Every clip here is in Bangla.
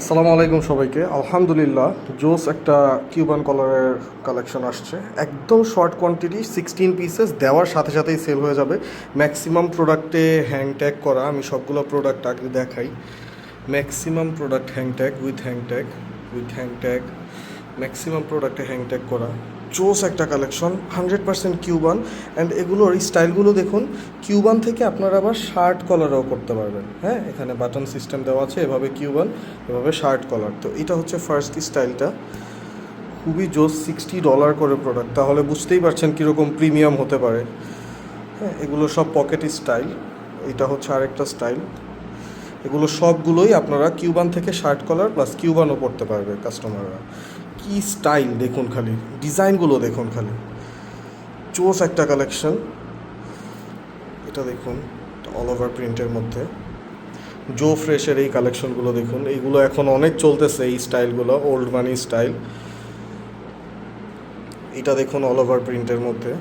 আসসালামু আলাইকুম সবাইকে। আলহামদুলিল্লাহ, জোস একটা কিউবান কলারের কালেকশন আসছে। একদম শর্ট কোয়ান্টিটি, 16 পিসেস, দেওয়ার সাথে সাথেই সেল হয়ে যাবে। ম্যাক্সিমাম প্রোডাক্টে হ্যাং ট্যাগ করা, আমি সবগুলো প্রোডাক্ট আগে দেখাই। Maximum product hang tag with hang tag, maximum প্রোডাক্টে হ্যাং ট্যাগ করা। জোস একটা কালেকশন, 100% কিউবান। অ্যান্ড এগুলোর স্টাইলগুলো দেখুন, কিউবান থেকে আপনারা আবার শার্ট কলারও করতে পারবেন। হ্যাঁ, এখানে বাটন সিস্টেম দেওয়া আছে, এভাবে কিউবান, এভাবে শার্ট কলার। তো এটা হচ্ছে ফার্স্ট স্টাইলটা, খুবই জোস। $60 করে প্রোডাক্ট, তাহলে বুঝতেই পারছেন কীরকম প্রিমিয়াম হতে পারে। হ্যাঁ, এগুলো সব পকেট স্টাইল। এটা হচ্ছে আরেকটা স্টাইল। এগুলো সবগুলোই আপনারা কিউবান থেকে শার্ট কলার প্লাস কিউবানও পরতে পারবে কাস্টমাররা। কি স্টাইল দেখুন, খালি ডিজাইনগুলো দেখুন, খালি চোস একটা কালেকশন। এটা দেখুন, অল ওভার প্রিন্টের মধ্যে জো ফ্রেশের এই কালেকশনগুলো দেখুন, এইগুলো এখন অনেক চলতেছে, এই স্টাইলগুলো ওল্ড মানি স্টাইল। এটা দেখুন, অল ওভার প্রিন্টের মধ্যে,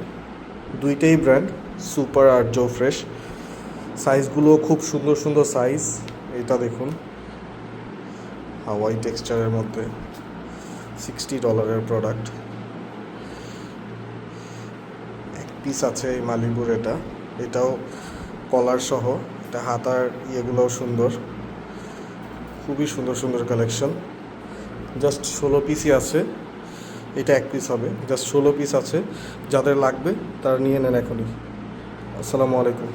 দুইটাই ব্র্যান্ড, সুপার আর জো ফ্রেশ। সাইজগুলো খুব সুন্দর সুন্দর সাইজ। এটা দেখুন, হাওয়াই টেক্সচারের মধ্যে, $60 প্রোডাক্ট। এক পিস আছে এই মালিবুর, এটাও কলার সহ। এটা হাতার ইয়েগুলোও সুন্দর, খুবই সুন্দর সুন্দর কালেকশন। জাস্ট 16 পিসই আছে, এটা এক পিস হবে। জাস্ট 16 পিস আছে, যাদের লাগবে তারা নিয়ে নেন এখনই। আসসালামু আলাইকুম।